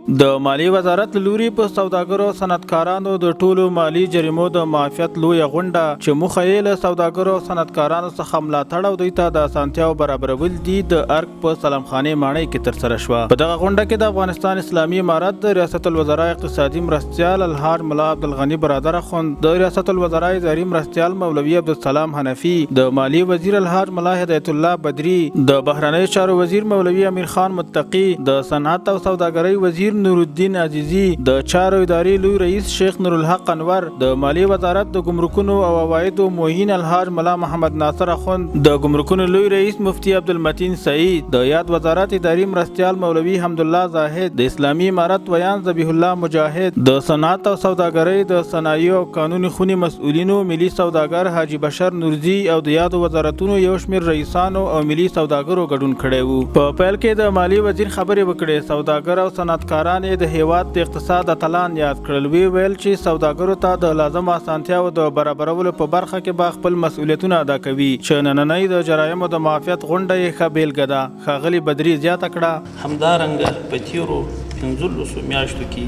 د مالیې وزارت له لوري په سوداګرو او صنعتکارانو د ټولو مالي جریمو د معافیت لویه غونډه چې موخه یې له سوداګرو او صنعتکارانو څخه ملاتړ او دوی ته د اسانتیاو برابرول دي د ارګ په سلامخانې ماڼۍ کې ترسره شوه. په دغه غونډه کې د افغانستان اسلامي امارت د ریاست الوزرا اقتصادي مرستیال الحاج ملا عبدالغني برادر اخوند، د ریاست الوزرا اداري مرستیال مولوي عبدالسلام حنفي، د مالی وزیر الحاج ملا هدایت الله بدری، د بهرنیو چارو وزیر مولوي امیر خان متقي، د صنعت او سوداګرۍ وزیر نور الدین عزیزی، د چارو ادارې لوی رئیس شیخ نور الحق انور، د مالی وزارت د ګمرکونو او عوایدو موهین الحاج ملا محمد ناصر اخوند، د ګمرکونو لوی رئیس مفتی عبدالمتین سعید، د یاد وزارت اداري مرستیال مولوي حمدالله زاهد، د اسلامي امارت ویان ذبیح الله مجاهد، د صنعت او سوداګرۍ د صنایع او قانوني خونې مسؤلینو ملي سوداګر حاجی بشر نورزي او د یادو وزارتونو یو شمېر رئیسانو او ملي سوداګرو ګډون کړی وو. په پیل کې د مالی وزیر خبرې وکړې. سوداګر او صنعتکاران د هیواد د اقتصاد اتلان یاد کړل. ویل چې سوداګرو ته د لازم اسانتیاو د برابرولو په برخه کې به خپل مسؤلیتونه ادا کوي چې نننۍ د جرایمو د معافیت غونډه یې ښه بیلګه ده. ښاغلي بدري زیاته کړه همدارنګه په تیرو 15 میاشتو کې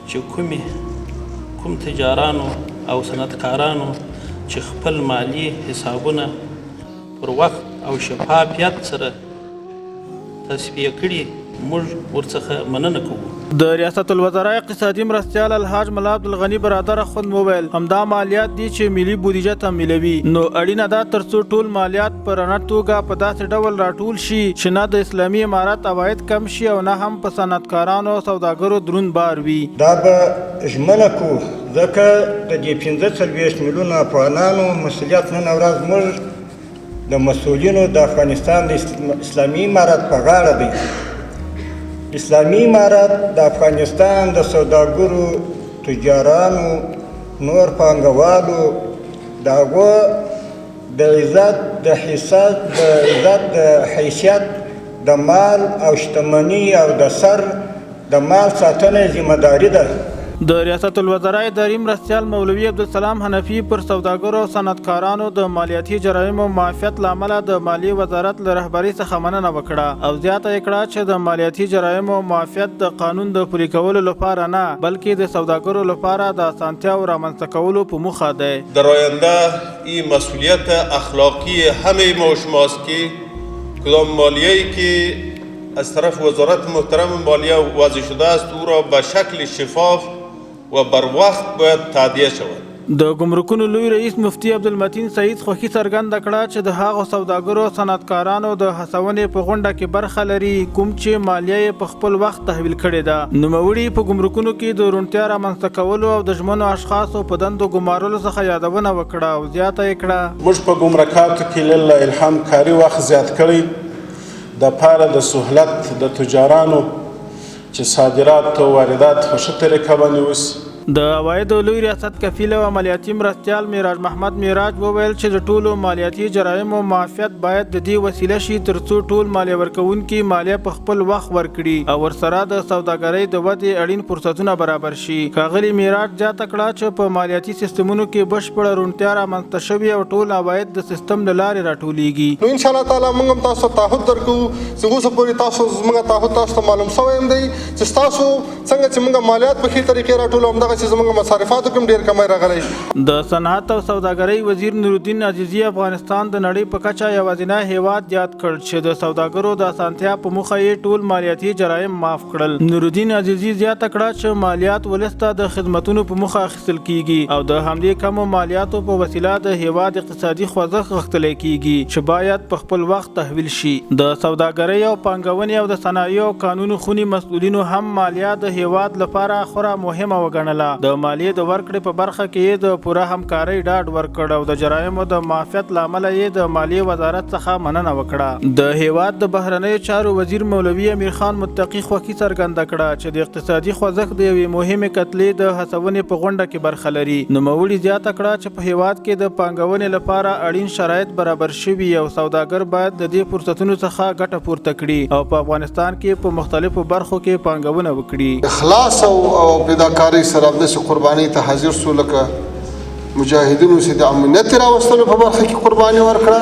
چې کوم تجارانو او صنعتکارانو چې خپل مالی حسابونه پر وخت او شفافیت سره تصفیه کړي موږ ورڅخه مننه کوو. د ریاست الوزرا اقتصادي مرستیال الحاج ملا عبدالغني برادر اخوند وویل همدا مالیات دي چې ملي بودیجه تمویلوي، نو اړینه ده ترڅو ټول مالیات په رڼه توګه په داسې ډول راټول شي چې نه د اسلامي امارت عواید کم شي او نه هم په صنعتکارانو او سوداګرو دروند بار وي. دا به ژمنه کوو ځکه د دې 45 میلیونه افغانانو مسؤلیت نن ورځ موږ د مسؤلینو د افغانستان د اسلامي امارت په غاړه دی. اسلامي امارت د افغانستان د سوداګرو، تجارانو، نور پانګوالو د هغو د عزت د حیثیت د مال او شتمني او د سر د مال ساتنه ذمہ داری ده. د ریاست الوزرا اداري مرستیال مولوي عبدالسلام حنفي پر سوداګرو او صنعتکارانو د مالیاتي جرایمو معافیت له امله د مالی وزارت له رهبرۍ څخه مننه وکړه او زیاته یې کړه چې د مالیاتي جرایمو معافیت د قانون د پلي کولو لپاره نه بلکې د سوداګرو لپاره د اسانتیاو رامنځته کولو په موخه دی. در آینده این مسئولیت اخلاقی همه ما و شماست که کدام مالیه‌ای که از طرف وزارت محترم مالیه وضع شده است او را به شکل شفاف و بر وخت باید تادیه شود. د ګمرکونو لوی رئیس مفتی عبدالمتین سعید خوښي څرګنده کړه چې د هغو سوداګرو او صنعتکارانو د هڅونې په غونډه کې برخه لري کوم چې مالیه یې په خپل وخت تحویل کړې ده. نوموړي په ګمرکونو کې د روڼتیا رامنځته کولو او د ژمنو اشخاصو په دندو ګمارلو څخه یادونه وکړه او زیاته یې کړه موږ په ګمرکاتو کې لله الهام کاري وخت زیات کړی د پاره د سهولت د تجارانو چې صادرات او واردات په ښه طریقه باندې وشي. د عوایدو لوی ریاست کفیل او عملیاتي مرستیال معراج محمد معراج وویل چې د ټولو مالیاتي جرایمو معافیت باید د دې وسیله شي ترڅو ټول مالیه ورکوونکي مالیه په خپل وخت ورکړي او ورسره د سوداګرۍ د ودې اړین فرصتونه برابر شي. ښاغلي معراج زیاته کړه چې په مالیاتي سیستمونو کې بشپړه روڼتیا رامنځته شوې او ټول عواید د سیستم له لارې راټولیږي. نو انشاءالله تعالی موږ هم تاسو ته تعهد درکوو چې اوسه پورې تاسو زموږ تعهد تاسو ته معلوم شوی دی چې ستاسو څنګه چې موږ مالیات په ښې طریقې راټولو همدغه چې زموږ مصارفات د صنعت او سوداګرۍ وزیر نور الدین عزیزی افغانستان د نړۍ په کچه یوازینی هیواد یاد کړ چې د سوداګرو د اسانتیا په موخه یې ټول مالیاتي جرایم معاف کړل. نور الدین عزیزی زیاته کړه چې مالیات ولس ته د خدمتونو په موخه اخیستل کیږي او د همدې کمو مالیاتو په وسیله د هیواد اقتصادي خوځښت غښتلی کیږي چې باید په خپل وخت تحویل شي. د سوداګرۍ او پانګونې او د صنایعو قانوني خونې مسؤلینو هم مالیه د هیواد لپاره خورا مهمه وګڼله. د مالیې د ورکړې په برخه کې د پوره همکارۍ ډاډ ورکړ او د جرایمو د معافیت له امله یې د مالیې وزارت څخه مننه وکړه. د هیواد د بهرنیو چارو وزیر مولوي امیر خان متقي خوښي څرګنده کړه چې د اقتصادي خوځښت د یوې مهمې کتلې د هڅونې په غونډه کې برخه لري. نوموړي زیاته کړه چې په هیواد کې د پانګونې لپاره اړین شرایط برابر شوي او سوداګر باید د دې فرصتونو څخه ګټه پورته کړي او په افغانستان کې په مختلفو برخو کې پانګونه وکړي. اخلاص او فداکارۍ سره د قرباني ته حاضر سو لکه مجاهدینو چې د امنیت راوستلو په برخه کې قرباني ورکړه.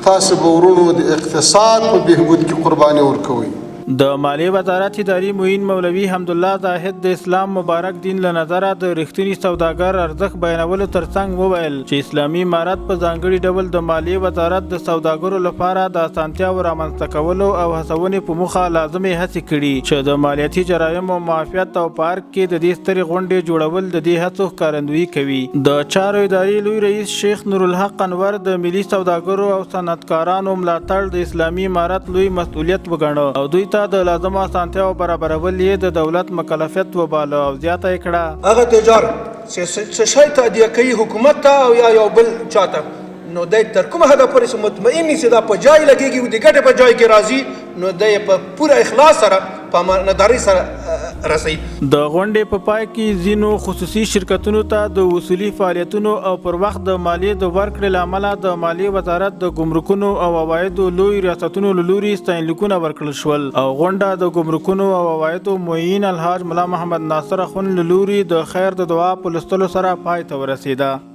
تاسو به ورونو د اقتصاد په بهبود کې قرباني ورکوئ. د مالیې وزارت اداري معین مولوي حمدالله زاهد د اسلام مبارک دین له نظره د رښتیني سوداګر ارزښت بیانولو ترڅنګ وویل چې اسلامي امارت په ځانګړي ډول د مالیې وزارت د سوداګرو لپاره د اسانتیاوو رامنځته کولو او هڅونې په موخه لازمې هڅې کړي چې د مالیاتي جرایمو معافیت او په ارګ کې د دې سترې غونډې جوړول د دې هڅو ښکارندویي کوي. د چارو اداري لوی رئیس شیخ نورالحق انور د ملي سوداګرو او صنعتکارانو ملاتړ د اسلامي امارت لوی مسؤلیت وګڼه او دوی ته د لازمو اسانتیاو برابرول یې د دولت مکلفیت وباله او زیاته یې کړه هغه تجار چې شی تادیه کوي حکومت ته او یا یو بل چاته نو دی تر کومه حده پورې مطمئن وي چې دا په جای لګېږي او د ګټې په جای کې راځي نو دی په پوره اخلاص سره په امانتدارۍ سره رسوي. د غونډې په پای کې ځینو خصوصي شرکتونو ته د وصولي فعالیتونو او پر وخت د مالیې د ورکړې له امله د مالیې وزارت د ګمرکونو او عوایدو لوی ریاستونو له لوري ستاینلیکونه ورکړل شول او غونډه د ګمرکونو او عوایدو معین الحاج ملا محمد ناصر اخوند له لوري د خیر د دعا په لوستلو سره پای ته ورسېده.